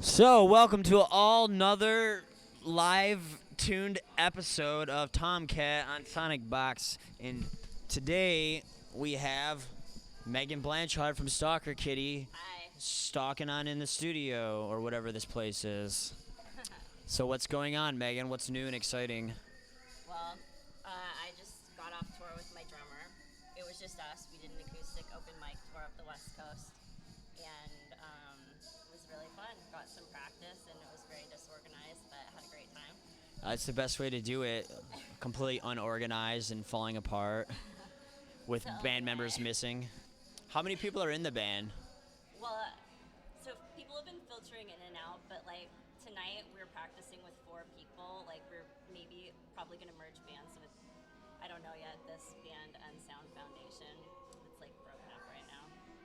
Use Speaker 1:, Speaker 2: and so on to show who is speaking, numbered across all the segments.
Speaker 1: So, welcome to all another live tuned episode of Tomcat on Sonic Box. And today we have Megan Blanchard from Stalker Kitty
Speaker 2: Hi.
Speaker 1: stalking on in the studio or whatever this place is. So, what's going on, Megan? What's new and exciting?
Speaker 2: Well, I just got off tour with my drummer. It was just us. We did an acoustic open mic tour up the West Coast, and it was really fun. Got some practice, and it was very disorganized, but had a great time.
Speaker 1: It's the best way to do it. Completely unorganized and falling apart with
Speaker 2: So,
Speaker 1: band members missing. How many people are in the band?
Speaker 2: Well, so people have been filtering in and out, but like tonight we're practicing with 4 people. Like we're probably gonna merge bands with, I don't know yet, this band and Sound Foundation. It's like broken up right now, I think.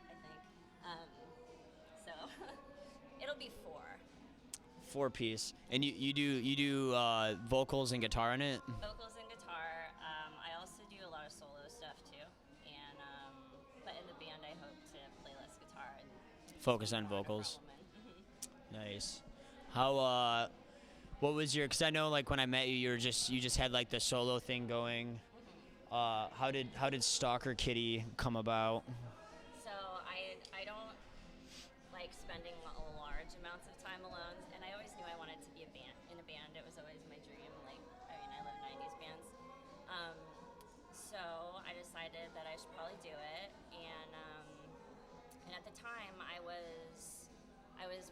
Speaker 2: So it'll be 4.
Speaker 1: 4-piece. And you do vocals and guitar in it?
Speaker 2: Vocals and guitar. I also do a lot of solo stuff too. And but in the band, I hope to play less guitar and
Speaker 1: Focus on
Speaker 2: more
Speaker 1: vocals.
Speaker 2: development.
Speaker 1: Nice. How what was your? Because I know like when I met you, you just had like the solo thing going. How did Stalker Kitty come about?
Speaker 2: So I don't like spending large amounts of time alone, and I always knew I wanted to be in a band. It was always my dream. Like I love 90s bands. So I decided that I should probably do it, and at the time I was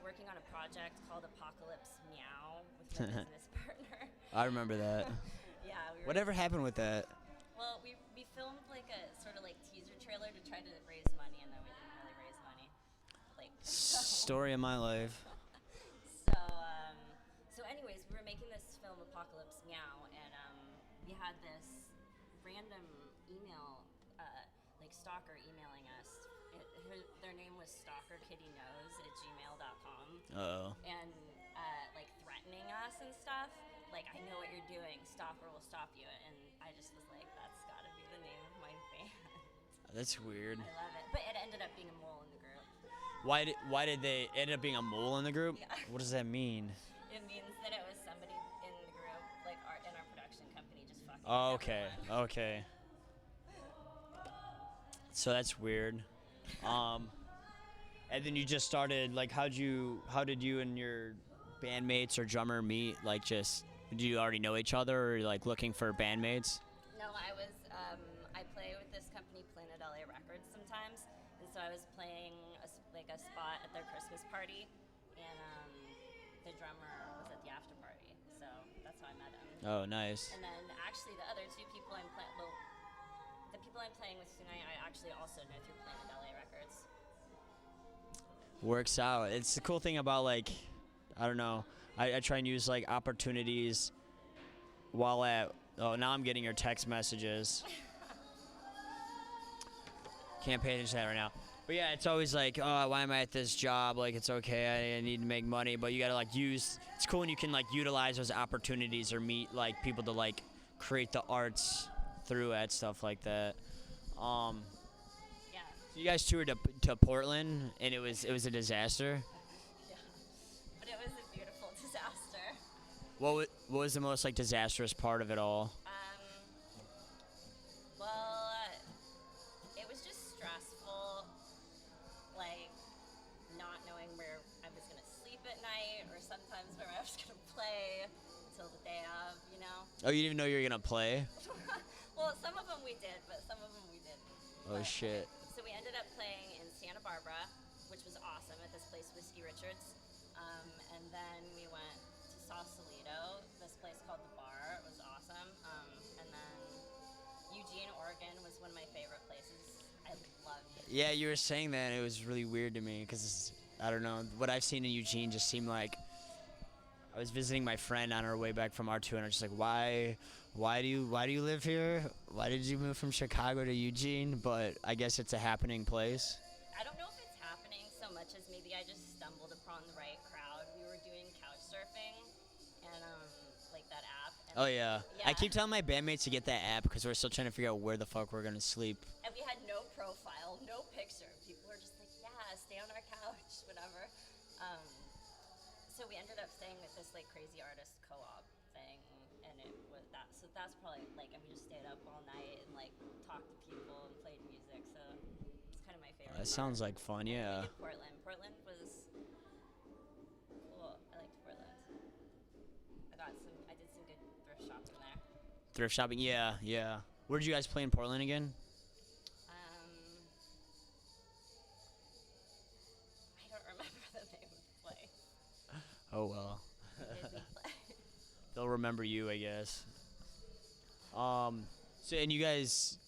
Speaker 2: working on a project called Apocalypse Meow with my business partner.
Speaker 1: I remember that.
Speaker 2: Yeah, we were.
Speaker 1: Whatever happened with that?
Speaker 2: Well, we filmed like a sort of like teaser trailer to try to raise money, and then we didn't really raise money. Like
Speaker 1: Story of my life.
Speaker 2: So anyways, we were making this film Apocalypse Meow, and we had this random email, like stalker emailing us. Their name was stalkerkittyknows@gmail.com.
Speaker 1: Uh-oh.
Speaker 2: And like threatening us and stuff. Like, I know what you're doing. Stalker will stop you. And I just was like, that's got to be the name of my band.
Speaker 1: That's weird.
Speaker 2: I love it. But it ended up being a mole in the group.
Speaker 1: Why did they end up being a mole in the group?
Speaker 2: Yeah.
Speaker 1: What does that mean?
Speaker 2: It means that it was somebody in the group, like in our production company, just fucking.
Speaker 1: Oh, okay.
Speaker 2: everyone.
Speaker 1: Okay. So that's weird. And then you just started like how did you and your bandmates or drummer meet? Like just do you already know each other or like looking for bandmates?
Speaker 2: No, I play with this company, Planet LA Records, sometimes, and so I was playing a spot at their Christmas party, and the drummer was at the after party, so that's how I met him.
Speaker 1: Oh, nice.
Speaker 2: And then actually the other 2 people the people I'm playing with tonight, I actually also know through Planet LA Records.
Speaker 1: Works out. It's the cool thing about like I don't know. I try and use like opportunities while at now I'm getting your text messages. Can't pay attention to that right now. But yeah, it's always like, oh, why am I at this job? Like, it's okay, I need to make money, but you gotta like it's cool when you can like utilize those opportunities or meet like people to like create the arts through it, stuff like that.
Speaker 2: Yeah.
Speaker 1: So you guys toured to Portland, and it was a disaster.
Speaker 2: Yeah. But it was a beautiful disaster.
Speaker 1: What was the most like disastrous part of it all?
Speaker 2: Well, it was just stressful, like not knowing where I was gonna sleep at night, or sometimes where I was gonna play until the day of, you know.
Speaker 1: Oh, you didn't even know you were gonna play?
Speaker 2: Well, some of them we did, but some of them we didn't.
Speaker 1: Oh
Speaker 2: But,
Speaker 1: shit.
Speaker 2: So we ended up playing in Santa Barbara, which was awesome, at this place, Whiskey Richards. And then we went to Sausalito, this place called The Bar. It was awesome. And then Eugene, Oregon was one of my favorite places. I loved it.
Speaker 1: Yeah, you were saying that. And it was really weird to me because I don't know what I've seen in Eugene just seemed like. I was visiting my friend on our way back from R2, and I was just like, why do you live here? Why did you move from Chicago to Eugene? But I guess it's a happening place.
Speaker 2: I don't know if it's happening so much as maybe I just stumbled upon the right crowd. We were doing couch surfing and like that app. And
Speaker 1: Oh yeah.
Speaker 2: Yeah.
Speaker 1: I keep telling my bandmates to get that app because we're still trying to figure out where the fuck we're gonna sleep.
Speaker 2: And we had no profile, no picture. People were just like, yeah, stay on our couch, whatever. so we ended up staying with this like crazy artist co-op thing, and it was that. So that's probably like, and we just stayed up all night and like talked to people and played music. So it's kind of my favorite.
Speaker 1: That
Speaker 2: part.
Speaker 1: sounds like fun.
Speaker 2: And
Speaker 1: Yeah.
Speaker 2: we did Portland. Portland was cool. I liked Portland. I did some good thrift shopping there.
Speaker 1: Thrift shopping. Yeah, yeah. Where did you guys play in Portland again?
Speaker 2: I don't remember the name of the place.
Speaker 1: Oh well.
Speaker 2: Disney play.
Speaker 1: They'll remember you, I guess. So and you guys,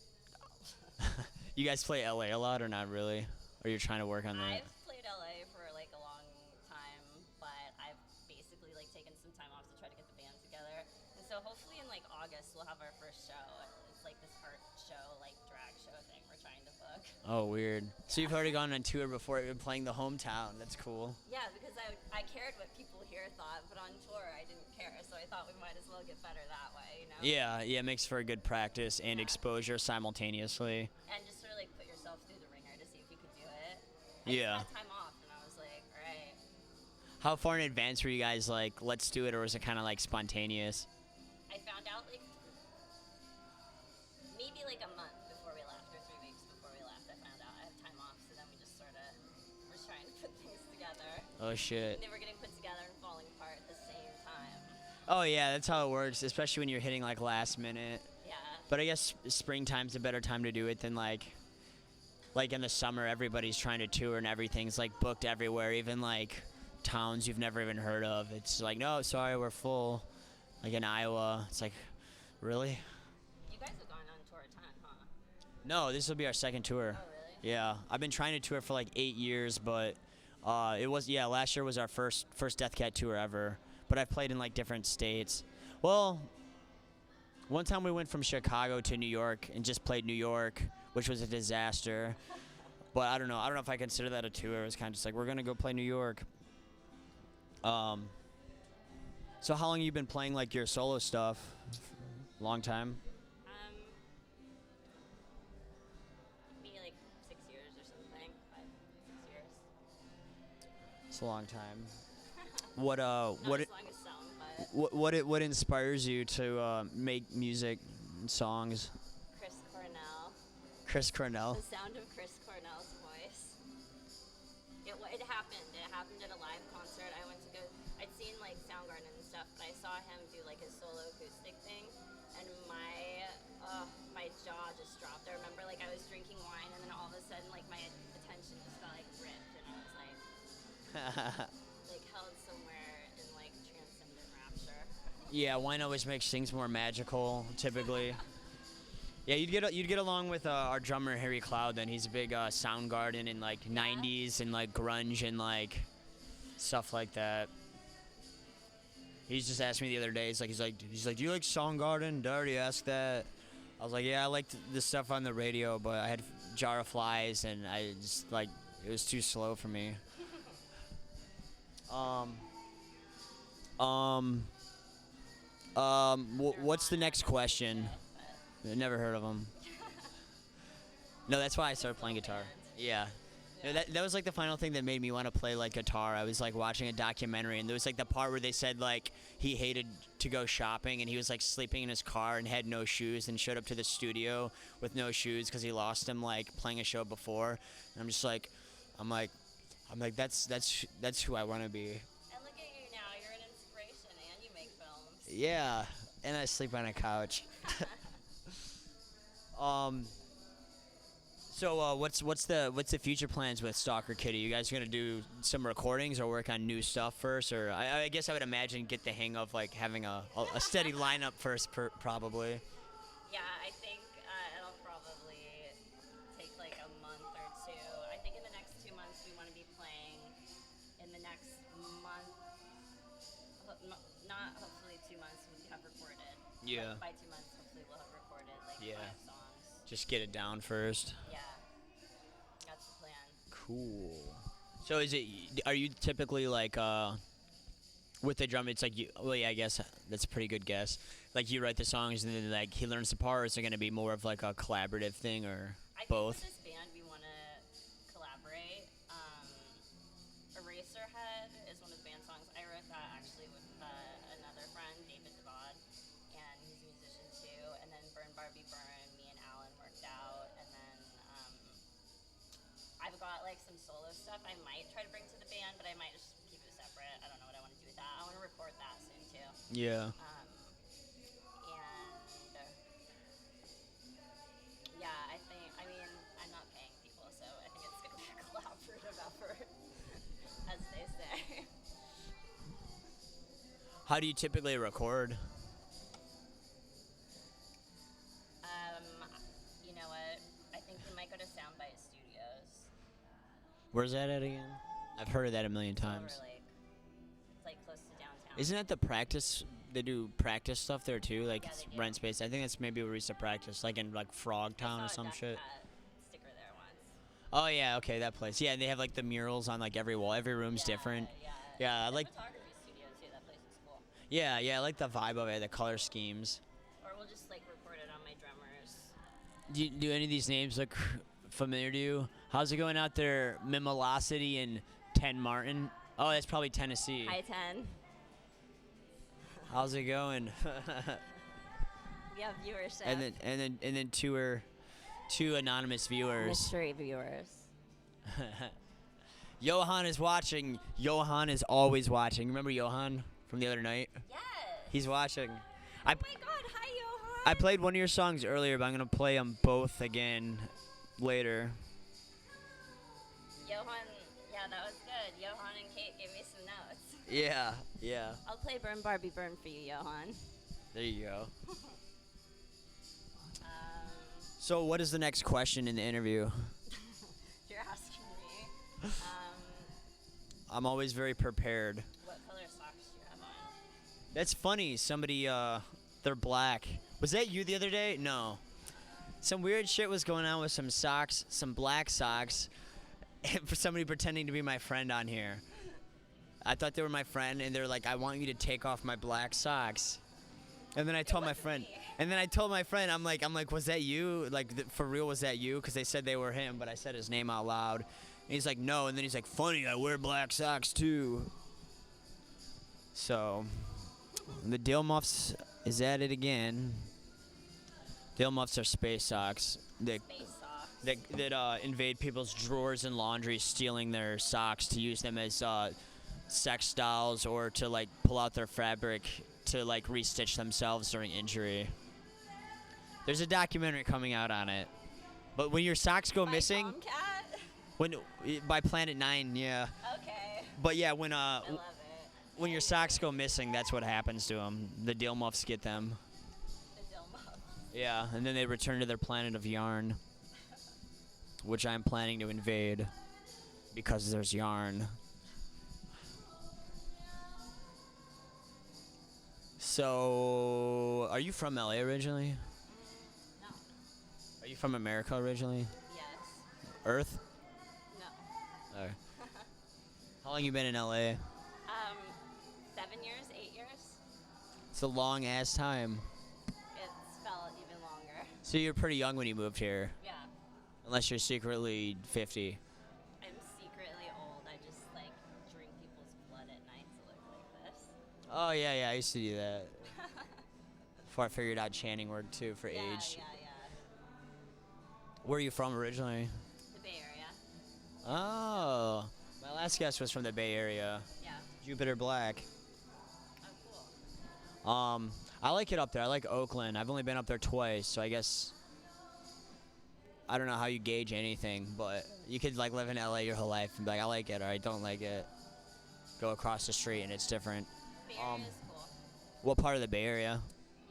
Speaker 1: you guys play LA a lot or not really? Or you're trying to work on that?
Speaker 2: I've played LA for like a long time, but I've basically like taken some time off to try to get the band together. And so hopefully in like August we'll have our first show. It's like this art show, like drag show thing we're trying to book.
Speaker 1: Oh, weird. So you've already gone on tour before, even playing the hometown. That's cool.
Speaker 2: Yeah, because I cared what people here thought, but on tour I didn't care, so I thought we might as well get better that way, you know?
Speaker 1: Yeah, yeah, it makes for a good practice and
Speaker 2: Yeah.
Speaker 1: exposure simultaneously.
Speaker 2: And just sort of like put yourself through the ringer to see if you could do it. I
Speaker 1: Yeah.
Speaker 2: just had time off, and I was like, all right.
Speaker 1: How far in advance were you guys like, let's do it, or was it kind of like spontaneous?
Speaker 2: I found out like maybe like a month before we left, or 3 weeks before we left. I found out I had time off, so then we just sort of were trying to put things together.
Speaker 1: Oh shit.
Speaker 2: They were getting put together and falling apart at the same time.
Speaker 1: Oh yeah, that's how it works, especially when you're hitting like last minute.
Speaker 2: Yeah.
Speaker 1: But I guess springtime's a better time to do it than like in the summer everybody's trying to tour and everything's like booked everywhere, even like towns you've never even heard of. It's like, no, sorry, we're full. Like in Iowa, it's like, really?
Speaker 2: You guys have gone on tour a ton, huh?
Speaker 1: No, this will be our second tour.
Speaker 2: Oh, really?
Speaker 1: Yeah, I've been trying to tour for like 8 years, but last year was our first Death Cat tour ever. But I've played in like different states. Well, one time we went from Chicago to New York and just played New York, which was a disaster. But I don't know if I consider that a tour. It was kind of just like, we're gonna go play New York. So how long have you been playing like your solo stuff? Long time?
Speaker 2: Maybe like 6 years or something. 5, 6 years.
Speaker 1: It's a long time. What
Speaker 2: Not as long as some, but
Speaker 1: what inspires you to make music and songs?
Speaker 2: Chris Cornell.
Speaker 1: Chris Cornell.
Speaker 2: The sound of Chris Cornell's voice. It happened. It happened at a live concert. I went to go. I'd seen like Soundgarden and stuff, but I saw him do like his solo acoustic thing, and my jaw just dropped. I remember like I was drinking wine, and then all of a sudden like my attention just got like ripped, and I was like like held somewhere in like transcendent rapture.
Speaker 1: Yeah, wine always makes things more magical, typically. Yeah, you'd get along with our drummer Harry Cloud. Then he's a big Soundgarden and like '90s and like grunge and like stuff like that. He's just asked me the other day. He's like, do you like Soundgarden? Did I already ask that? I was like, yeah, I liked the stuff on the radio, but I had Jar of Flies and I just like it was too slow for me. What's the next question? I never heard of them. No, that's why I started playing guitar. Yeah. No, that was like the final thing that made me want to play like guitar. I was like watching a documentary and there was like the part where they said like he hated to go shopping and he was like sleeping in his car and had no shoes and showed up to the studio with no shoes because he lost them like playing a show before. And I'm just like, I'm like that's who I want to be.
Speaker 2: And look at you now. You're an inspiration, and you make films.
Speaker 1: Yeah, and I sleep on a couch. So what's the future plans with Stalker Kitty? You guys gonna do some recordings or work on new stuff first, or I guess I would imagine get the hang of like having a steady lineup first, probably.
Speaker 2: Yeah, I think it'll probably take like a month or two. I think in the next 2 months we want to be playing. In the next month, not hopefully 2 months we have recorded.
Speaker 1: Yeah.
Speaker 2: But by 2 months, hopefully we'll have recorded like
Speaker 1: Yeah.
Speaker 2: 5 songs.
Speaker 1: Just get it down first.
Speaker 2: Yeah, that's the plan.
Speaker 1: Cool. So are you typically like with the drum? It's like well, yeah, I guess that's a pretty good guess. Like you write the songs and then like he learns the parts. Are going to be more of like a collaborative thing or
Speaker 2: I
Speaker 1: both?
Speaker 2: think with this band we want to collaborate. Eraserhead is one of the band songs. I wrote like some solo stuff I might try to bring to the band, but I might just keep it separate. I don't know what I want to do with that. I want to record that soon too.
Speaker 1: Yeah.
Speaker 2: And yeah, I mean, I'm not paying people, so I think it's gonna be a collaborative effort, as they say.
Speaker 1: How do you typically record?
Speaker 2: You know what? I think we might go to Soundbite Studios.
Speaker 1: Where's that at again? I've heard of that a million times.
Speaker 2: Silver Lake. It's like close to downtown.
Speaker 1: Isn't that the practice? They do practice stuff there too, like
Speaker 2: Yeah,
Speaker 1: it's
Speaker 2: they do.
Speaker 1: rent space. I think that's maybe where we used to practice, like in like Frogtown
Speaker 2: I
Speaker 1: or
Speaker 2: saw
Speaker 1: some
Speaker 2: a
Speaker 1: shit.
Speaker 2: sticker there once.
Speaker 1: Oh yeah, okay, that place. Yeah, they have like the murals on like every wall. Every room's different.
Speaker 2: Yeah.
Speaker 1: Yeah, I
Speaker 2: The
Speaker 1: like.
Speaker 2: photography studio too. That place is cool.
Speaker 1: Yeah, I like the vibe of it, the color schemes.
Speaker 2: Or we'll just like record it on my drummers.
Speaker 1: Do any of these names look familiar to you? How's it going out there, Mimolosity and Ten Martin? Oh, that's probably Tennessee.
Speaker 2: Hi 10.
Speaker 1: How's it going?
Speaker 2: We have viewership.
Speaker 1: and then two anonymous viewers.
Speaker 2: Mystery viewers.
Speaker 1: Johan is watching. Johan is always watching. Remember Johan from the other night?
Speaker 2: Yes.
Speaker 1: He's watching.
Speaker 2: Oh my God! Hi Johan.
Speaker 1: I played one of your songs earlier, but I'm gonna play them both again later.
Speaker 2: Johan. Yeah, that was good. Johan and Kate gave me some notes.
Speaker 1: Yeah.
Speaker 2: I'll play Burn Barbie Burn for you, Johan.
Speaker 1: There you go. So, what is the next question in the interview?
Speaker 2: You're asking me.
Speaker 1: I'm always very prepared.
Speaker 2: What color socks do you have on?
Speaker 1: That's funny. Somebody, they're black. Was that you the other day? No. Some weird shit was going on with some socks, some black socks, and for somebody pretending to be my friend on here. I thought they were my friend, and they're like, I want you to take off my black socks. And then I told my friend, I'm like, was that you? Like, for real, was that you? Because they said they were him, but I said his name out loud. And he's like, no. And then he's like, funny, I wear black socks too. So, the Dill Muffs is at it again. Dill Muffs are space socks.
Speaker 2: Space socks.
Speaker 1: That invade people's drawers and laundry, stealing their socks to use them as sex dolls or to like pull out their fabric to like restitch themselves during injury. There's a documentary coming out on it. But when your socks go missing, by Planet 9, yeah.
Speaker 2: Okay.
Speaker 1: But yeah, when
Speaker 2: I love it.
Speaker 1: when your socks go missing, that's what happens to them. The Dill Muffs get them.
Speaker 2: The Dill Muffs.
Speaker 1: Yeah, and then they return to their planet of yarn, which I'm planning to invade because there's yarn. So, are you from LA originally?
Speaker 2: No.
Speaker 1: Are you from America originally?
Speaker 2: Yes.
Speaker 1: Earth?
Speaker 2: No.
Speaker 1: Oh. How long you been in LA?
Speaker 2: 7 years, 8 years.
Speaker 1: It's a long ass time.
Speaker 2: It's felt even longer.
Speaker 1: So you're pretty young when you moved here,
Speaker 2: Yeah.
Speaker 1: unless you're secretly 50.
Speaker 2: I'm secretly old. I just like drink people's blood at night to look like this.
Speaker 1: Oh yeah, I used to do that. Before I figured out Channing worked too for age.
Speaker 2: Yeah.
Speaker 1: Where are you from originally?
Speaker 2: The Bay Area.
Speaker 1: Oh, my last guest was from the Bay Area.
Speaker 2: Yeah.
Speaker 1: Jupiter Black.
Speaker 2: Oh, cool.
Speaker 1: I like it up there. I like Oakland. I've only been up there twice, so I guess I don't know how you gauge anything, but you could like live in LA your whole life and be like, I like it or I don't like it. Go across the street and it's different.
Speaker 2: Bay Area is cool.
Speaker 1: What part of the Bay Area?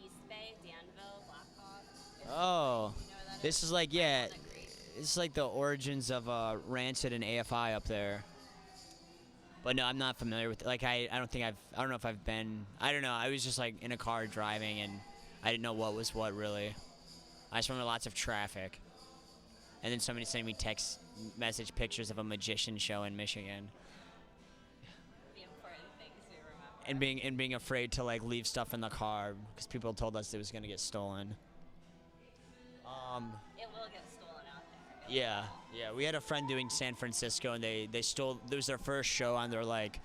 Speaker 2: East Bay, Danville, Blackhawk.
Speaker 1: Oh,
Speaker 2: You know where that
Speaker 1: this is like it's like the origins of Rancid and AFI up there. But no, I'm not familiar with it. Like I don't know if I've been. I don't know. I was just like in a car driving and I didn't know what was what really. I just remember lots of traffic. And then somebody sent me text message pictures of a magician show in Michigan.
Speaker 2: The important things we remember.
Speaker 1: And being afraid to like leave stuff in the car because people told us it was gonna get stolen.
Speaker 2: It will get stolen out there.
Speaker 1: Yeah. We had a friend doing San Francisco, and they stole. It was their first show on their like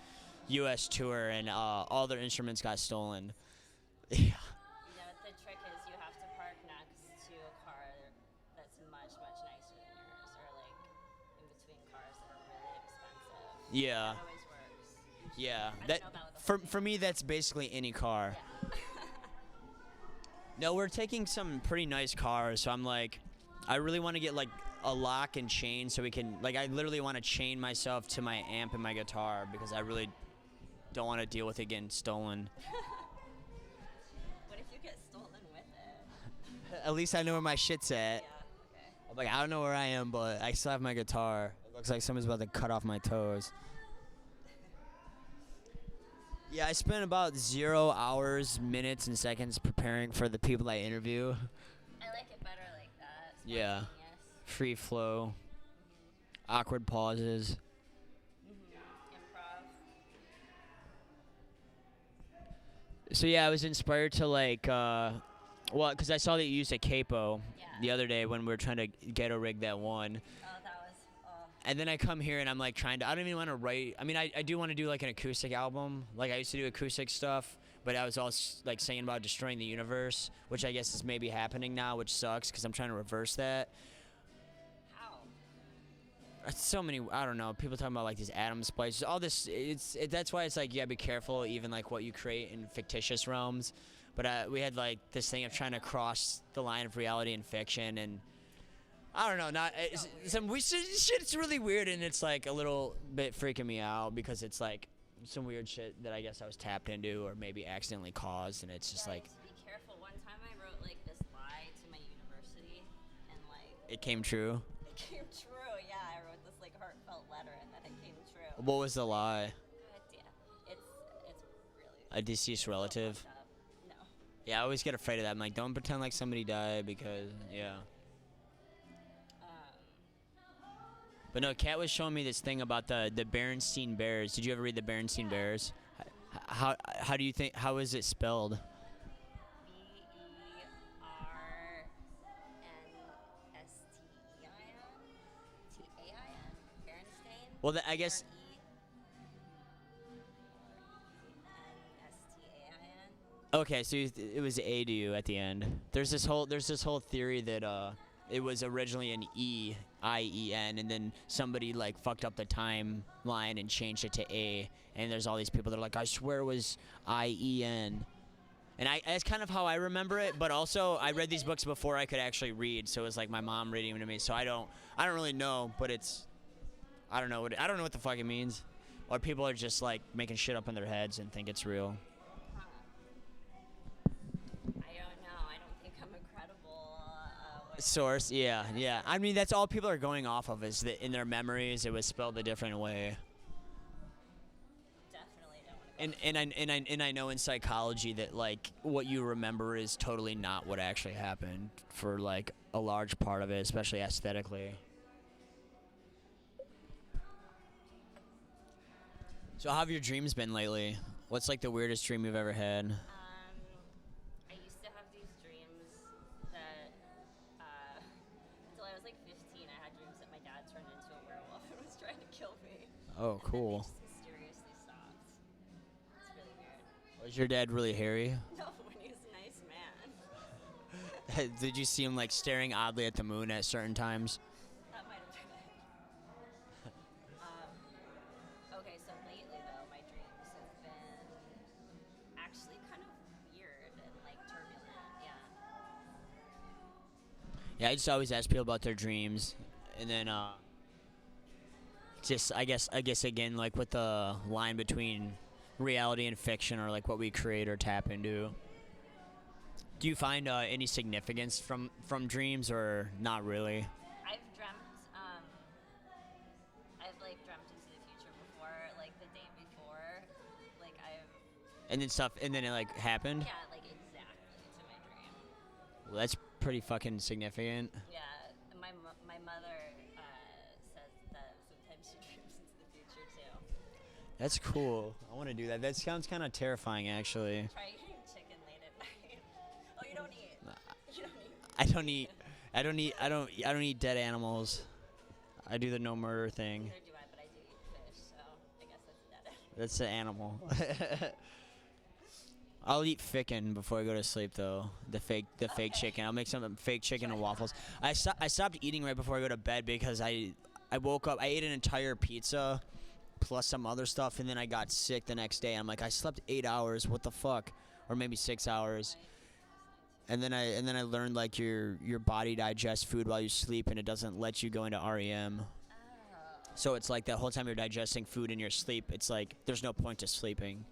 Speaker 1: U.S. tour, and all their instruments got stolen. Yeah.
Speaker 2: You know, the trick is you have to park next to a car that's much, much nicer than yours, or like in between cars that
Speaker 1: Yeah.
Speaker 2: That always works.
Speaker 1: Yeah.
Speaker 2: I
Speaker 1: That
Speaker 2: don't know about the
Speaker 1: for
Speaker 2: whole
Speaker 1: for me that's basically any car.
Speaker 2: Yeah.
Speaker 1: No, we're taking some pretty nice cars, so I'm like, I really want to get like a lock and chain so we can like I literally want to chain myself to my amp and my guitar because I really don't want to deal with it getting stolen.
Speaker 2: What if you get stolen with it?
Speaker 1: At least I know where my shit's at.
Speaker 2: Yeah. Okay.
Speaker 1: I'm like, I don't know where I am, but I still have my guitar. It looks like someone's about to cut off my toes. Yeah, I spent about 0 hours, minutes, and seconds preparing for the people I interview.
Speaker 2: I like it better like that.
Speaker 1: Yeah.
Speaker 2: Spontaneous.
Speaker 1: Free flow, awkward pauses.
Speaker 2: Improv.
Speaker 1: So yeah, I was inspired to like, well, because I saw that you used a capo
Speaker 2: Yeah.
Speaker 1: the other day when we were trying to ghetto rig that one.
Speaker 2: Oh, that was. Oh.
Speaker 1: And then I come here and I'm like trying to, I don't even want to write. I mean, I do want to do like an acoustic album. Like I used to do acoustic stuff, but I was also like saying about destroying the universe, which I guess is maybe happening now, which sucks because I'm trying to reverse that.
Speaker 2: How?
Speaker 1: So many, I don't know, people talking about like these atom splices, all this, that's why it's like, you gotta be careful even like what you create in fictitious realms. But we had like this thing of trying to cross the line of reality and fiction, and I don't know, shit's really weird, and it's like a little bit freaking me out because it's like some weird shit that I guess I was tapped into or maybe accidentally caused, and it's just
Speaker 2: Yeah,
Speaker 1: like,
Speaker 2: you have to be careful. One time I wrote like this lie to my university, and like
Speaker 1: it came true.
Speaker 2: it came true. Yeah, I wrote this like heartfelt letter, and then it came true.
Speaker 1: What was the lie?
Speaker 2: God damn. It's really.
Speaker 1: A deceased
Speaker 2: so
Speaker 1: relative?
Speaker 2: fucked up. No.
Speaker 1: Yeah, I always get afraid of that. I'm like, don't pretend like somebody died because, yeah. But no, Kat was showing me this thing about the Berenstein Bears. Did you ever read the Berenstein Bears? How do you think, how is it spelled?
Speaker 2: Berenstein. Berenstain.
Speaker 1: Well, I guess,
Speaker 2: Berenstein.
Speaker 1: okay, so it was A to you at the end. There's this whole theory that it was originally an IEN, and then somebody like fucked up the timeline and changed it to A. And there's all these people that are like, I swear it was IEN. And that's kind of how I remember it. But also, I read these books before I could actually read, so it was like my mom reading them to me. So I don't really know, but I don't know what the fuck it means. Or people are just like making shit up in their heads and think it's real.
Speaker 2: I don't know. I don't think I'm a credible
Speaker 1: Source, yeah. I mean, that's all people are going off of is that in their memories it was spelled a different way.
Speaker 2: Definitely don't want to.
Speaker 1: And I know in psychology that like what you remember is totally not what actually happened for like a large part of it, especially aesthetically. So how have your dreams been lately? What's like the weirdest dream you've ever had?
Speaker 2: I used to have these dreams that, until I was like 15, I had dreams that my dad turned into a werewolf and was trying to kill me.
Speaker 1: Oh, cool.
Speaker 2: And then they just mysteriously stopped. It's really weird.
Speaker 1: Was your dad really hairy?
Speaker 2: No, when he was a nice man.
Speaker 1: Did you see him like staring oddly at the moon at certain times?
Speaker 2: That might have been it. Okay, so lately though, my dreams have been actually kind of weird and like turbulent. Yeah.
Speaker 1: Yeah, I just always ask people about their dreams, and then just I guess again like with the line between reality and fiction, or like what we create or tap into. Do you find any significance from dreams, or not really?
Speaker 2: I've like dreamt into the future before, like the day before, like
Speaker 1: And then it like happened.
Speaker 2: yeah, like exactly to my dream.
Speaker 1: Well, that's pretty fucking significant.
Speaker 2: Yeah, my mother says that sometimes she dreams into the future too.
Speaker 1: That's cool. I want to do that. That sounds kind of terrifying, actually.
Speaker 2: Try eating chicken late at night. Oh, you don't eat. You don't eat.
Speaker 1: I don't eat dead animals. I do the no murder thing.
Speaker 2: Neither do I, but I do eat fish, so I guess that's dead.
Speaker 1: That's the animal. I'll eat ficken before I go to sleep, though. The fake chicken. I'll make some fake chicken and waffles. I stopped eating right before I go to bed because I woke up. I ate an entire pizza, plus some other stuff, and then I got sick the next day. I'm like, I slept 8 hours. What the fuck? Or maybe 6 hours. And then I learned like your body digests food while you sleep, and it doesn't let you go into REM.
Speaker 2: Oh.
Speaker 1: So it's like that whole time you're digesting food in your sleep. It's like there's no point to sleeping.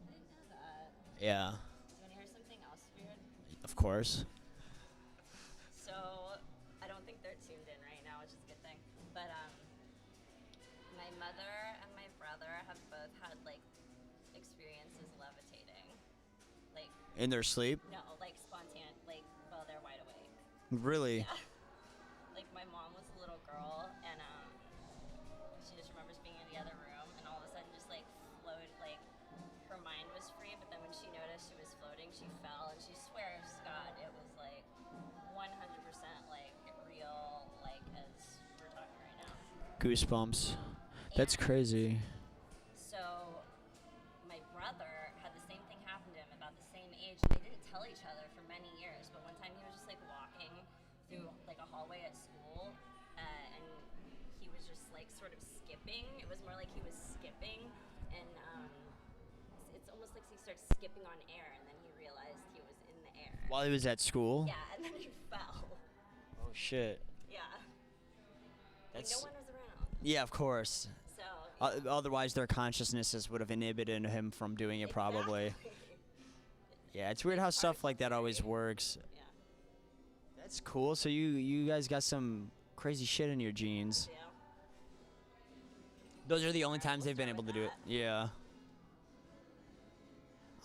Speaker 2: I didn't know that.
Speaker 1: Yeah,
Speaker 2: Do you want to hear something else weird?
Speaker 1: of course.
Speaker 2: So, I don't think they're tuned in right now, which is a good thing. But my mother and my brother have both had like experiences levitating, like
Speaker 1: In their sleep?
Speaker 2: no, like spontaneous, like while they're wide awake.
Speaker 1: Really?
Speaker 2: Yeah. Like my mom was a little girl, and she just remembers being in the other room, and all of a sudden just like floated, like her mind was free, but then when she noticed she was floating, she fell, and she swears to God it was like 100% like real, like as we're talking right now.
Speaker 1: Goosebumps. That's
Speaker 2: And
Speaker 1: crazy.
Speaker 2: So my brother had the same thing happen to him about the same age, and they didn't tell each other for many years. But one time he was just like walking through like a hallway at school, and he was just like sort of skipping. It was more like he was skipping, and it's almost like he starts skipping on air, and then he realized he was in the air.
Speaker 1: While he was at school?
Speaker 2: Yeah, and then he fell.
Speaker 1: Oh shit.
Speaker 2: Yeah. Like,
Speaker 1: That's
Speaker 2: no one was around.
Speaker 1: Yeah, of course.
Speaker 2: So
Speaker 1: Otherwise, their consciousnesses would have inhibited him from doing it, probably.
Speaker 2: Exactly.
Speaker 1: Yeah, it's weird how stuff like that always works.
Speaker 2: Yeah.
Speaker 1: That's cool. So you guys got some crazy shit in your genes.
Speaker 2: Yeah.
Speaker 1: Those are the only times they've been able to do it. Yeah.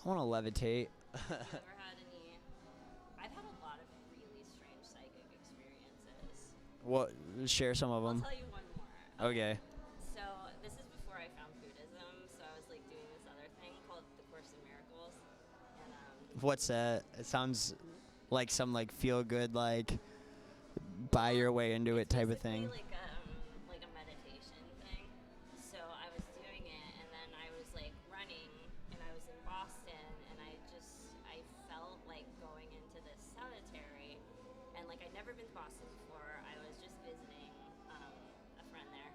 Speaker 1: I want to levitate.
Speaker 2: Never had any. I've had a lot of really strange psychic experiences.
Speaker 1: What? Share some of
Speaker 2: I'll
Speaker 1: them.
Speaker 2: tell you one more.
Speaker 1: Okay.
Speaker 2: So this is before I found Buddhism. So I was like doing this other thing called the Course in Miracles, and
Speaker 1: What's that? It sounds like some like feel good like buy your way into it
Speaker 2: it's
Speaker 1: type of thing.
Speaker 2: basically like a meditation thing. So I was doing it, and then I was like running, and I was in Boston, and I felt like going into this cemetery, and like I'd never been to Boston before. I was just visiting a friend there,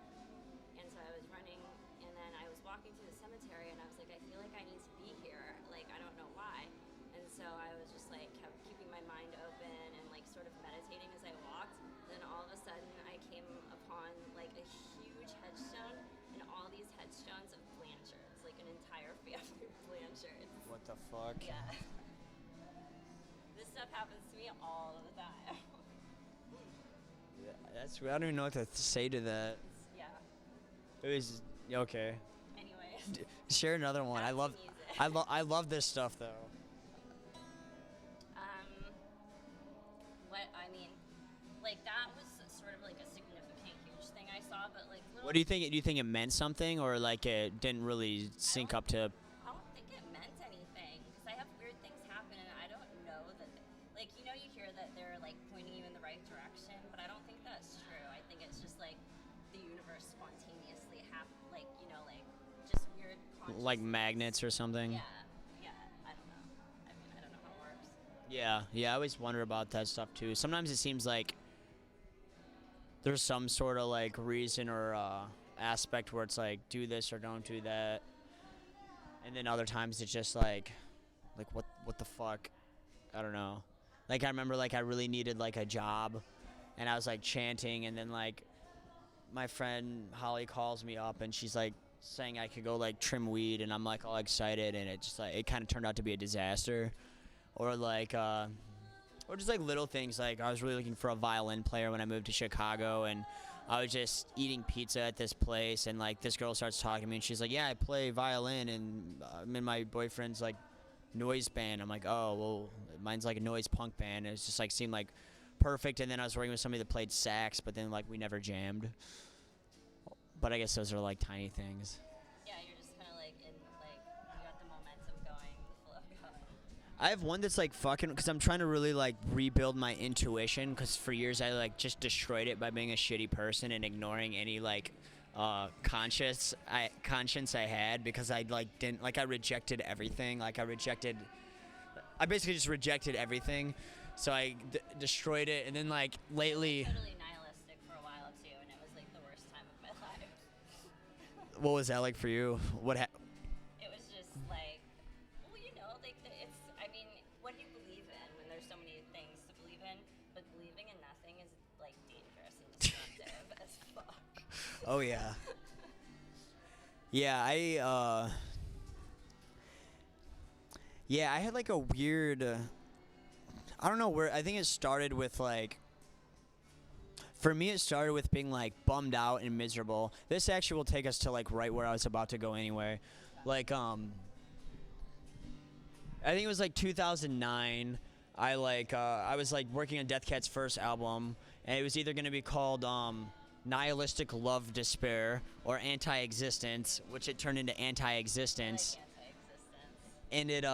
Speaker 2: and so I was running, and then I was walking through the cemetery, and I was like, I feel like I need to be here. Like I don't know why. And so I was just like kept keeping my mind open and like sort of meditating as I walked. Then all of a sudden I came upon like a huge headstone and all these headstones of Blanchards, like an entire family of Blanchards.
Speaker 1: What the fuck?
Speaker 2: Yeah. This stuff happens to me all the time.
Speaker 1: That's I don't even know what to say to that.
Speaker 2: Yeah.
Speaker 1: It was okay.
Speaker 2: Anyway.
Speaker 1: Share another one.
Speaker 2: Back
Speaker 1: I
Speaker 2: to
Speaker 1: love
Speaker 2: music.
Speaker 1: I love this stuff though.
Speaker 2: What I mean, like that was sort of like a significant, huge thing I saw, but like little.
Speaker 1: What do you think? Do you think it meant something, or like it didn't really sync up to?
Speaker 2: I don't think it meant anything because I have weird things happen, and I don't know that. Like you hear that they're like pointing you in the right direction, but I don't think that's true. I think it's just like the universe spontaneously like just weird.
Speaker 1: Like magnets or something?
Speaker 2: Yeah, yeah. I don't know. I mean, I don't know how it works.
Speaker 1: Yeah. I always wonder about that stuff too. Sometimes it seems like there's some sort of like reason or aspect where it's like do this or don't do that, and then other times it's just like what the fuck? I don't know. Like I remember like I really needed like a job, and I was like chanting, and then like my friend Holly calls me up and she's like saying I could go like trim weed, and I'm like all excited, and it just like it kind of turned out to be a disaster. Or like or just like little things, like I was really looking for a violin player when I moved to Chicago, and I was just eating pizza at this place, and like this girl starts talking to me, and she's like, yeah, I play violin, and I'm in my boyfriend's like noise band. I'm like, oh well, mine's like a noise punk band. And it's just like seemed like perfect. And then I was working with somebody that played sax, but then like we never jammed. But I guess those are like tiny things.
Speaker 2: Yeah, you're just kind of like in like you got the momentum going, the flow going.
Speaker 1: I have one that's like fucking, because I'm trying to really like rebuild my intuition, because for years I like just destroyed it by being a shitty person and ignoring any like conscience I had, because I like didn't like I rejected everything. Like I basically just rejected everything, so I destroyed it. And then like lately,
Speaker 2: Totally nihilistic for a while too, and it was like the worst time of my life.
Speaker 1: What was that like for you?
Speaker 2: It was just like, well, you know, like it's. I mean, what do you believe in when there's so many things to believe in? But believing in nothing is like dangerous and destructive as fuck.
Speaker 1: Oh yeah. Yeah, I had like a weird I don't know where. I think it started with like, for me it started with being like bummed out and miserable. This actually will take us to like right where I was about to go anyway. Like I think it was like 2009. I was like working on Death Cat's first album, and it was either going to be called Nihilistic Love Despair or Anti-Existence, which it turned into Anti-Existence.
Speaker 2: Like anti-existence.
Speaker 1: And it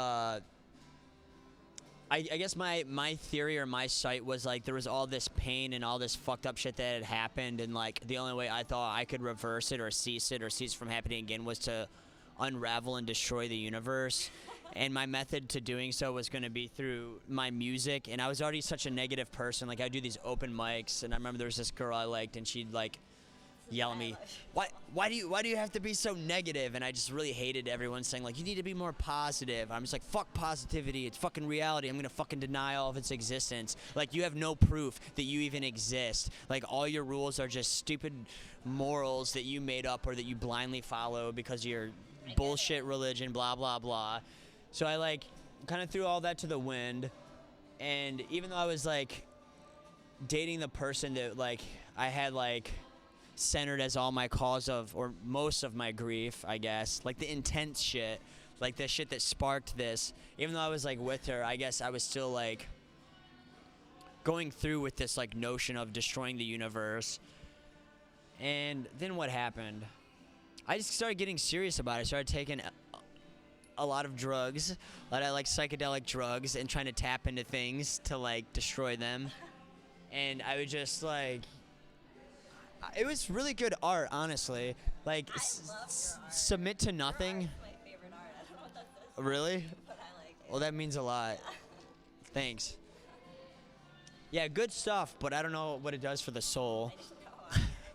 Speaker 1: I guess my theory or my sight was like there was all this pain and all this fucked up shit that had happened, and like the only way I thought I could reverse it or cease from happening again was to unravel and destroy the universe. And my method to doing so was going to be through my music. And I was already such a negative person. Like, I'd do these open mics, and I remember there was this girl I liked, and she'd like yell at me, why do you have to be so negative? And I just really hated everyone saying like, you need to be more positive. I'm just like, fuck positivity, it's fucking reality. I'm gonna fucking deny all of its existence. Like, you have no proof that you even exist. Like, all your rules are just stupid morals that you made up or that you blindly follow because of your bullshit religion, blah blah blah. So I like kind of threw all that to the wind. And even though I was like dating the person that like I had like centered as all my cause of, or most of my grief, I guess, like the intense shit, like the shit that sparked this, even though I was like with her, I guess I was still like going through with this like notion of destroying the universe. And then what happened? I just started getting serious about it. I started taking a lot of drugs, a lot of like psychedelic drugs, and trying to tap into things to like destroy them. And I would just like, it was really good art, honestly. Like,
Speaker 2: I love your art.
Speaker 1: submit to nothing.
Speaker 2: Your art is my favorite art. I don't know what that says.
Speaker 1: Really?
Speaker 2: But I like it.
Speaker 1: Well, that means a lot.
Speaker 2: Yeah.
Speaker 1: Thanks. Yeah, good stuff, but I don't know what it does for the soul.
Speaker 2: I just know. I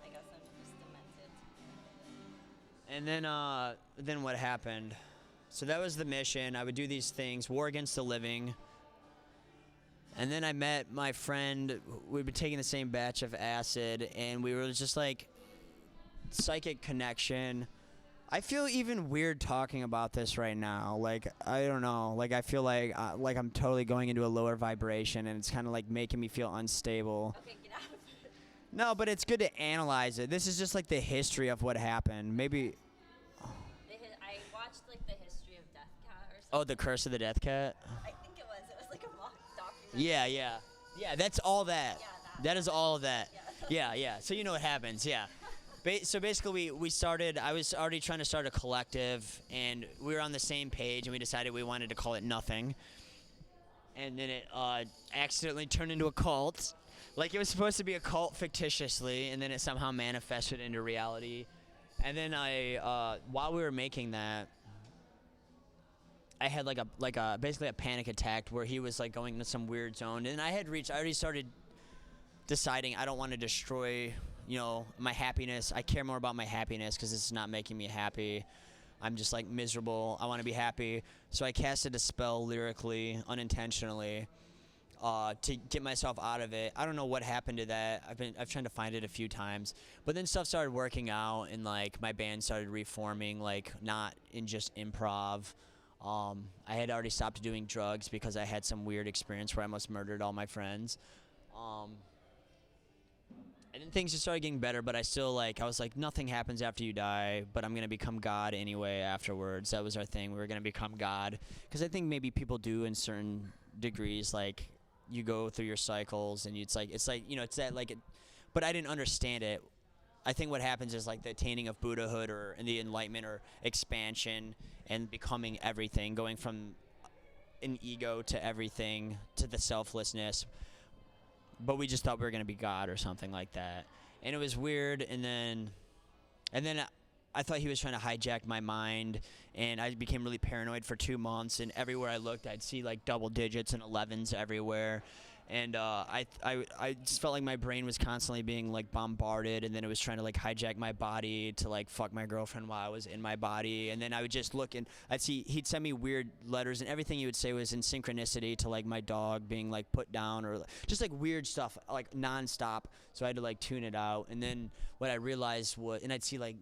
Speaker 2: guess I'm just demented.
Speaker 1: And then what happened? So that was the mission. I would do these things, war against the living. And then I met my friend. We'd been taking the same batch of acid, and we were just like psychic connection. I feel even weird talking about this right now. Like, I don't know. Like, I feel like I'm totally going into a lower vibration, and it's kind of like making me feel unstable.
Speaker 2: Okay, get out of it.
Speaker 1: No, but it's good to analyze it. This is just like the history of what happened. Maybe.
Speaker 2: I watched like the history of Death Cat or something.
Speaker 1: Oh, the Curse of the Death Cat.
Speaker 2: I think it was. It was like a mock documentary.
Speaker 1: Yeah. That's all that.
Speaker 2: Yeah,
Speaker 1: That is all of that.
Speaker 2: Yeah.
Speaker 1: Yeah. So you know what happens. Yeah. So basically, we started. I was already trying to start a collective, and we were on the same page, and we decided we wanted to call it Nothing. And then it accidentally turned into a cult. Like, it was supposed to be a cult fictitiously, and then it somehow manifested into reality. And then while we were making that, I had basically a panic attack where he was like going into some weird zone, and I already started deciding I don't want to destroy, my happiness. I care more about my happiness because it's not making me happy. I'm just like miserable. I want to be happy. So I casted a spell lyrically, unintentionally, to get myself out of it. I don't know what happened to that. I've tried to find it a few times, but then stuff started working out, and like my band started reforming, like not in just improv. I had already stopped doing drugs because I had some weird experience where I almost murdered all my friends. And then things just started getting better, but I was like, nothing happens after you die, but I'm going to become God anyway afterwards. That was our thing. We were going to become God. Because I think maybe people do in certain degrees, like, you go through your cycles, and it's that, like, but I didn't understand it. I think what happens is, like, the attaining of Buddhahood or the enlightenment or expansion and becoming everything, going from an ego to everything, to the selflessness. But we just thought we were going to be God or something like that. And it was weird, and then I thought he was trying to hijack my mind, and I became really paranoid for 2 months, and everywhere I looked, I'd see, like, double digits and 11s everywhere. and I just felt like my brain was constantly being like bombarded, and then it was trying to like hijack my body to like fuck my girlfriend while I was in my body, and then I would just look and I'd see he'd send me weird letters, and everything he would say was in synchronicity to like my dog being like put down or just like weird stuff like nonstop. So I had to like tune it out, and then what I realized was, and I'd see like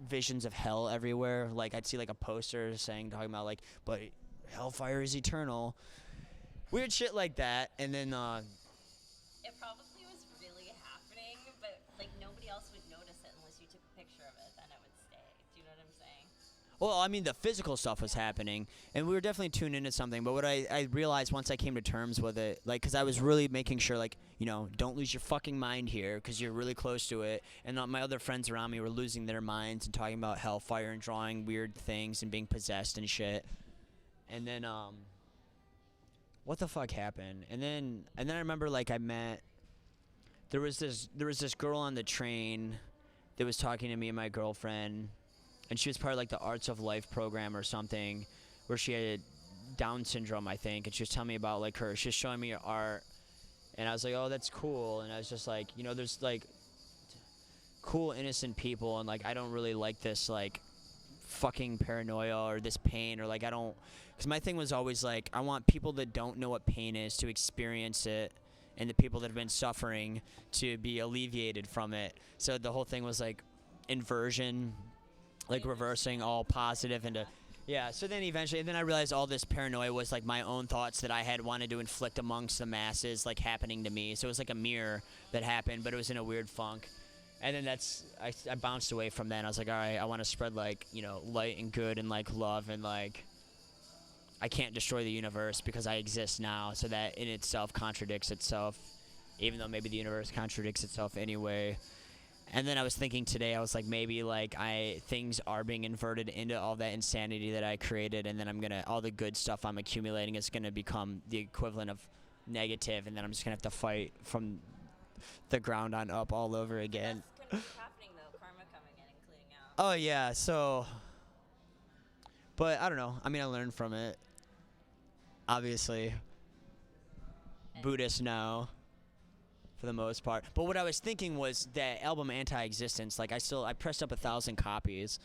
Speaker 1: visions of hell everywhere. Like I'd see like a poster saying talking about like, but hellfire is eternal, weird shit like that. And then
Speaker 2: It probably was really happening, but like nobody else would notice it unless you took a picture of it. Then it would stay. Do you know what I'm saying?
Speaker 1: well, I mean the physical stuff was happening, and we were definitely tuned into something. But what I realized once I came to terms with it, like, because I was really making sure, like, don't lose your fucking mind here, because you're really close to it. And my other friends around me were losing their minds and talking about hellfire and drawing weird things and being possessed and shit. And then what the fuck happened? And then I remember like there was this girl on the train that was talking to me and my girlfriend, and she was part of like the Arts of Life program or something, where she had Down syndrome, I think, and she was telling me about like her. She was showing me her art, and I was like, oh, that's cool. And I was just like, there's like cool innocent people, and like I don't really like this like fucking paranoia or this pain, or like I don't, because my thing was always like I want people that don't know what pain is to experience it, and the people that have been suffering to be alleviated from it. So the whole thing was like inversion, like reversing all positive into, yeah. So then eventually, and then I realized all this paranoia was like my own thoughts that I had wanted to inflict amongst the masses, like happening to me. So it was like a mirror that happened, but it was in a weird funk. And then I bounced away from that, and I was like, all right, I want to spread like light and good and like love, and like I can't destroy the universe because I exist now. So that in itself contradicts itself, even though maybe the universe contradicts itself anyway. And then I was thinking today, I was like, maybe like things are being inverted into all that insanity that I created, and then all the good stuff I'm accumulating is gonna become the equivalent of negative, and then I'm just gonna have to fight from the ground on up all over again.
Speaker 2: That's kind of what's happening though. Karma coming in and cleaning out.
Speaker 1: Oh yeah, so, but I don't know. I mean, I learned from it. Obviously, Buddhist now, for the most part. But what I was thinking was that album Anti-Existence. Like I pressed up 1,000 copies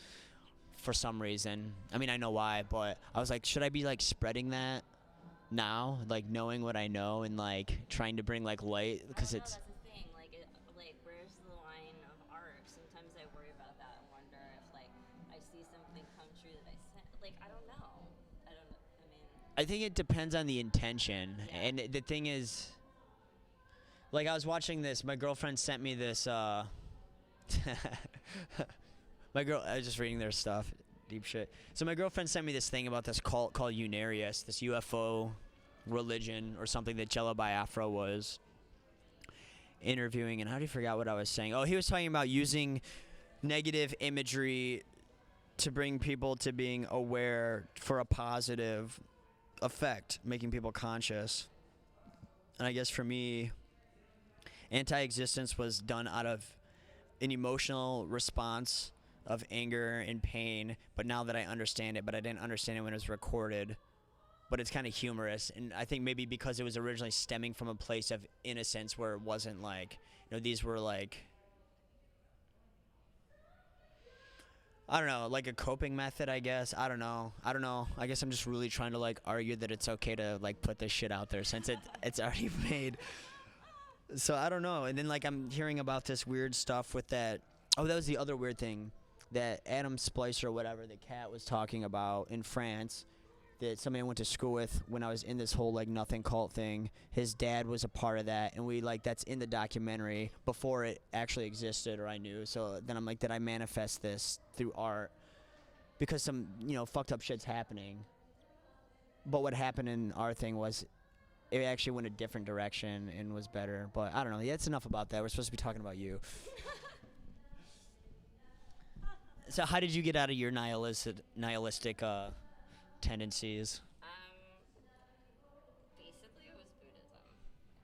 Speaker 1: for some reason. I mean, I know why, but I was like, should I be like spreading that now, like knowing what I know and like trying to bring like light, because it's.
Speaker 2: That's the thing. Like where's the line of art? Sometimes I worry about that and wonder if like I see something come true that I sent. Like I don't know. I mean.
Speaker 1: I think it depends on the intention,
Speaker 2: Yeah.
Speaker 1: and the thing is, like I was watching this. My girlfriend sent me this. I was just reading their stuff, deep shit. So my girlfriend sent me this thing about this cult called Unarius, this UFO religion or something that Jello Biafra was interviewing. And how do you forget what I was saying? Oh, he was talking about using negative imagery to bring people to being aware for a positive effect, making people conscious. And I guess for me, Anti-Existence was done out of an emotional response of anger and pain, but now that I understand it, but I didn't understand it when it was recorded, but it's kind of humorous. And I think maybe because it was originally stemming from a place of innocence where it wasn't like, these were like, I don't know, like a coping method, I guess. I don't know. I guess I'm just really trying to like argue that it's okay to like put this shit out there since it's already made. So I don't know. And then like I'm hearing about this weird stuff with that. Oh, that was the other weird thing that Adam Splicer or whatever, the cat, was talking about in France, that somebody I went to school with when I was in this whole like nothing cult thing. His dad was a part of that, and we like that's in the documentary before it actually existed or I knew. So then I'm like, did I manifest this through art? Because some fucked up shit's happening. But what happened in our thing was it actually went a different direction and was better. But I don't know. Yeah, that's enough about that. We're supposed to be talking about you. So how did you get out of your nihilistic tendencies?
Speaker 2: Basically it was Buddhism,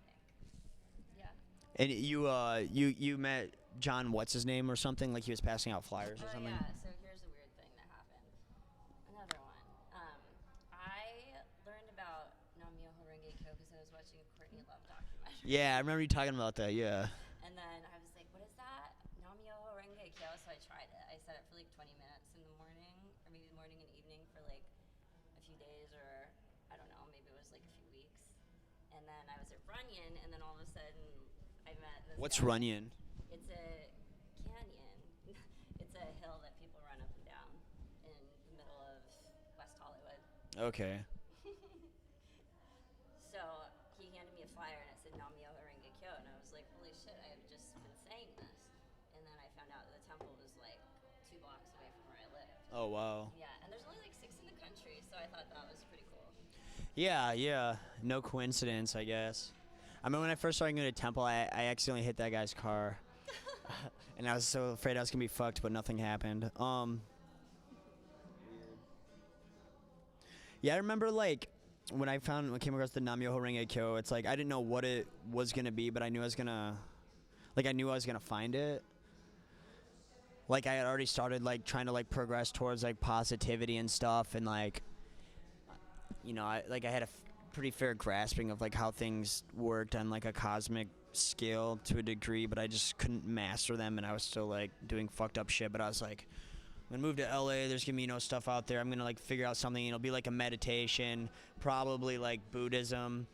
Speaker 2: I think. Yeah.
Speaker 1: And you met John what's his name or something, like he was passing out flyers or something?
Speaker 2: Yeah, so here's a weird thing that happened. Another one. I learned about Nam-myoho Renge Kyo because I was watching a Courtney Love documentary.
Speaker 1: Yeah, I remember you talking about that. Yeah.
Speaker 2: And then I was like, what is that? Namyo Renge Kyo. So I tried it. I said it for like 20 minutes in the morning, or maybe morning and evening for like a few days, or I don't know, maybe it was like a few weeks. And then I was at Runyon, and then all of a sudden I met this
Speaker 1: What's
Speaker 2: guy.
Speaker 1: Runyon?
Speaker 2: It's a canyon. It's a hill that people run up and down in the middle of West Hollywood.
Speaker 1: Okay.
Speaker 2: So he handed me a flyer and it said Namyo Renge Kyo, and I was like, holy shit, I have just been saying this. And then I found out the temple was like 2 blocks away from where I lived.
Speaker 1: Oh wow.
Speaker 2: Yeah, and there's only like 6 in the country, so I thought that was pretty cool.
Speaker 1: Yeah, yeah. No coincidence, I guess. I mean, when I first started going to temple, I accidentally hit that guy's car. And I was so afraid I was going to be fucked, but nothing happened. Yeah, I remember, like, when I came across the Nam-myoho Renge Kyo, it's like, I didn't know what it was going to be, but I knew I was going to, I knew I was going to find it. Like, I had already started, like, trying to, like, progress towards, like, positivity and stuff, and, like, you know, I had a pretty fair grasping of, like, how things worked on, like, a cosmic scale to a degree, but I just couldn't master them, and I was still, like, doing fucked up shit, but I was like, I'm gonna move to LA, there's gonna be no stuff out there, I'm gonna, like, figure out something, it'll be, like, a meditation, probably, like, Buddhism,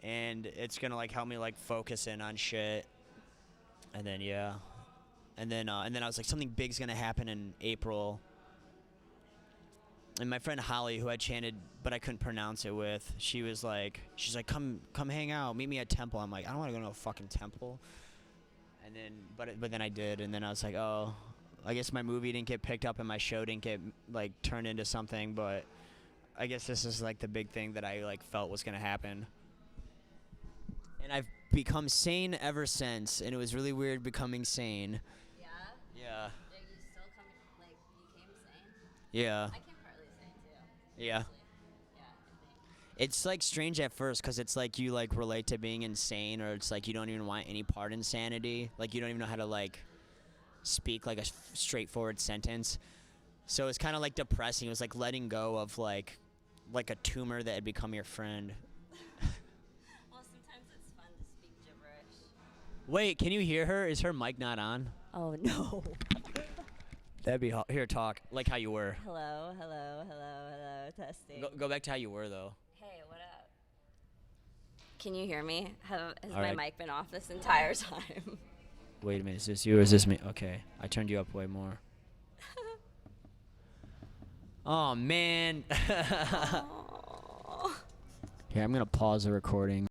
Speaker 1: and it's gonna, like, help me, like, focus in on shit, and then, yeah, and then I was like, something big's gonna happen in April. And my friend Holly, who I chanted but I couldn't pronounce it with, she's like, come hang out, meet me at temple. I'm like, I don't want to go to a fucking temple. And then, but then I did, and then I was like, oh, I guess my movie didn't get picked up and my show didn't get, like, turned into something, but I guess this is, like, the big thing that I, like, felt was gonna happen. And I've become sane ever since, and it was really weird becoming sane.
Speaker 2: Yeah?
Speaker 1: Yeah.
Speaker 2: Are you still coming, like, you came sane?
Speaker 1: Yeah.
Speaker 2: I came partly sane, too.
Speaker 1: Yeah.
Speaker 2: Actually. Yeah, I think.
Speaker 1: It's, like, strange at first because it's like you, like, relate to being insane, or it's like you don't even want any part insanity. Like, you don't even know how to, like, speak, like, a straightforward sentence. So it's kind of, like, depressing. It was like letting go of, like a tumor that had become your friend.
Speaker 2: Well, sometimes it's fun to speak gibberish.
Speaker 1: Wait, can you hear her? Is her mic not on?
Speaker 2: Oh, no.
Speaker 1: That'd be here. Talk like how you were.
Speaker 2: Hello, testing.
Speaker 1: Go back to how you were, though.
Speaker 2: Hey, what up? Can you hear me? Has
Speaker 1: All
Speaker 2: my
Speaker 1: right.
Speaker 2: mic been off this entire time?
Speaker 1: Wait a minute, is this you or is this me? Okay, I turned you up way more. Oh man.
Speaker 2: Aw.
Speaker 1: Here, I'm gonna pause the recording.